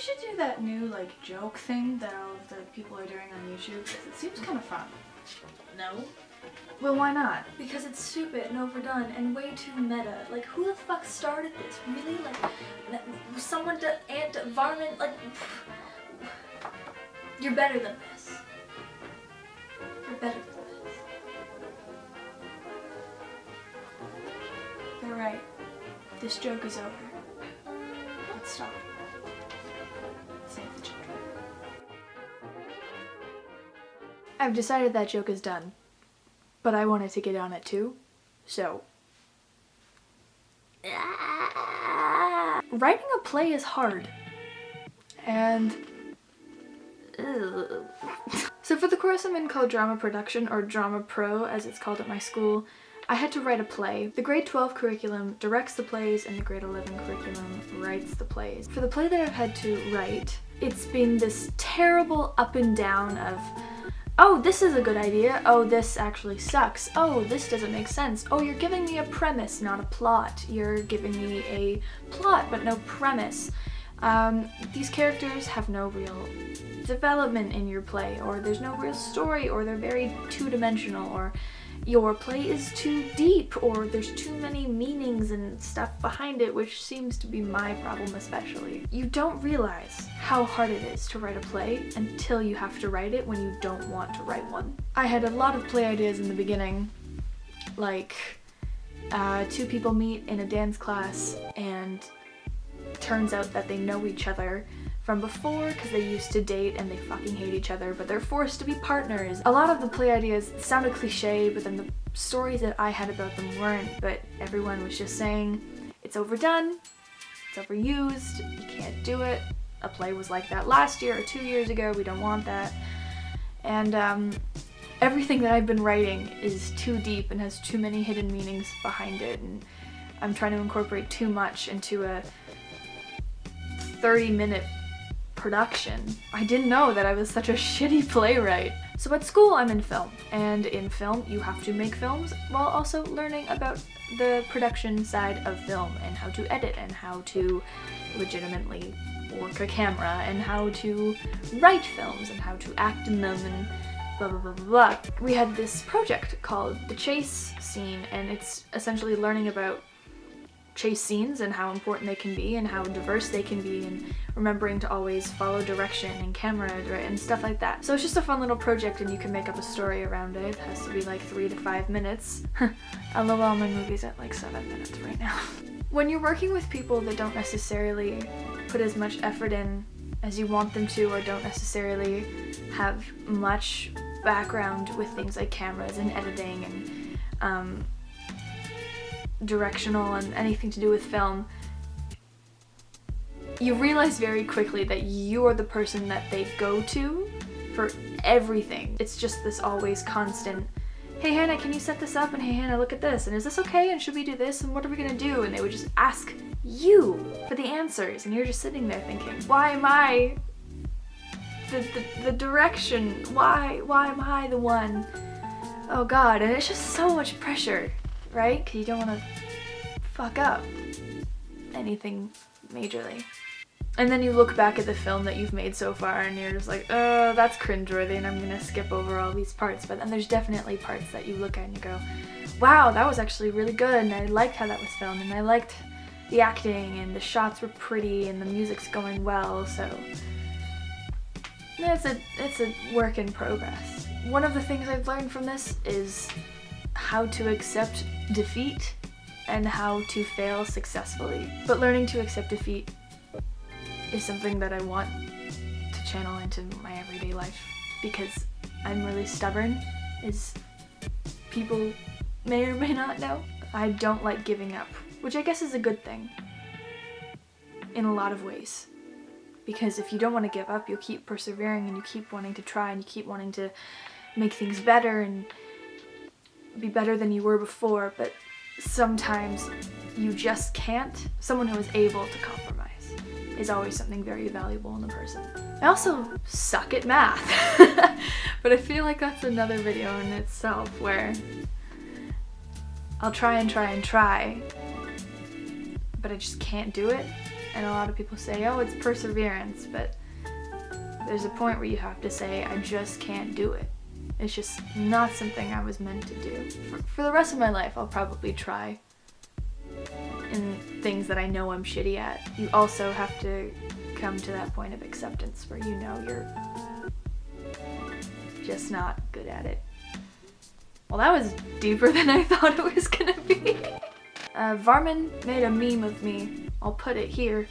should do that new like joke thing that all of the people are doing on YouTube because it seems kind of fun. No. Well, why not? Because it's stupid and overdone and way too meta. Like, who the fuck started this? Really? Like, someone to varmint, like, you're better than this. You're better than this. They're right. This joke is over. Let's stop. Save the children. I've decided that joke is done, but I wanted to get on it too, so. Writing a play is hard, and so for the course I'm in called Drama Production, or Drama Pro as it's called at my school, I had to write a play. The grade 12 curriculum directs the plays and the grade 11 curriculum writes the plays. For the play that I've had to write, it's been this terrible up and down of, oh, this is a good idea. Oh, this actually sucks. Oh, this doesn't make sense. Oh, you're giving me a premise, not a plot. You're giving me a plot, but no premise. These characters have no real development in your play, or there's no real story, or they're very two-dimensional, or your play is too deep, or there's too many meanings and stuff behind it, which seems to be my problem especially. You don't realize how hard it is to write a play until you have to write it when you don't want to write one. I had a lot of play ideas in the beginning, like two people meet in a dance class and turns out that they know each other from before because they used to date and they fucking hate each other, but they're forced to be partners. A lot of the play ideas sounded cliche, but then the stories that I had about them weren't, but everyone was just saying, it's overdone, it's overused, you can't do it, a play was like that last year or 2 years ago, we don't want that. And everything that I've been writing is too deep and has too many hidden meanings behind it, and I'm trying to incorporate too much into a 30-minute production. I didn't know that I was such a shitty playwright. So at school I'm in film, and in film you have to make films while also learning about the production side of film and how to edit and how to legitimately work a camera and how to write films and how to act in them and blah blah blah blah blah. We had this project called The Chase Scene, and it's essentially learning about chase scenes and how important they can be and how diverse they can be, and remembering to always follow direction and camera and stuff like that. So it's just a fun little project, and you can make up a story around it. It has to be like 3 to 5 minutes. LOL, my movie's at like 7 minutes right now. When you're working with people that don't necessarily put as much effort in as you want them to, or don't necessarily have much background with things like cameras and editing and directional and anything to do with film, you realize very quickly that you're the person that they go to for everything. It's just this always constant, hey Hannah, can you set this up? And hey Hannah, look at this, and is this okay? And should we do this? And what are we gonna do? And they would just ask you for the answers, and you're just sitting there thinking, why am I the direction? Why am I the one? Oh god, and it's just so much pressure, right? Because you don't want to fuck up anything majorly. And then you look back at the film that you've made so far and you're just like, oh, that's cringeworthy and I'm gonna skip over all these parts. But then there's definitely parts that you look at and you go, wow, that was actually really good, and I liked how that was filmed, and I liked the acting, and the shots were pretty, and the music's going well, so it's a work in progress. One of the things I've learned from this is how to accept defeat and how to fail successfully. But learning to accept defeat is something that I want to channel into my everyday life, because I'm really stubborn, as people may or may not know. I don't like giving up, which I guess is a good thing in a lot of ways. Because if you don't want to give up, you'll keep persevering and you keep wanting to try and you keep wanting to make things better and be better than you were before, but sometimes you just can't. Someone who is able to compromise is always something very valuable in a person. I also suck at math, but I feel like that's another video in itself where I'll try and try and try, but I just can't do it. And a lot of people say, oh, it's perseverance, but there's a point where you have to say, I just can't do it. It's just not something I was meant to do. For the rest of my life, I'll probably try in things that I know I'm shitty at. You also have to come to that point of acceptance where you know you're just not good at it. Well, that was deeper than I thought it was gonna be. Varman made a meme of me. I'll put it here.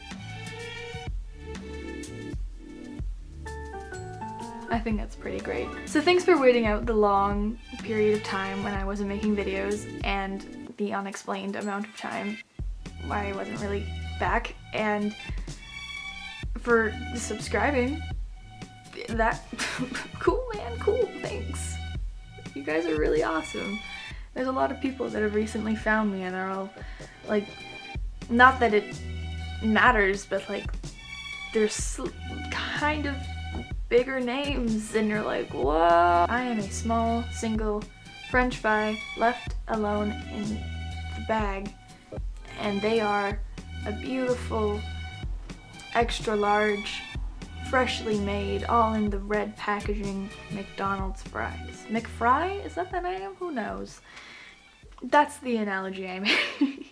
I think that's pretty great. So thanks for waiting out the long period of time when I wasn't making videos and the unexplained amount of time why I wasn't really back, and for subscribing. That cool, man, cool, thanks. You guys are really awesome. There's a lot of people that have recently found me and are all like, not that it matters, but like there's kind of bigger names and you're like, whoa. I am a small, single French fry left alone in the bag, and they are a beautiful, extra large, freshly made, all in the red packaging McDonald's fries. McFry? Is that the name? Who knows? That's the analogy I made.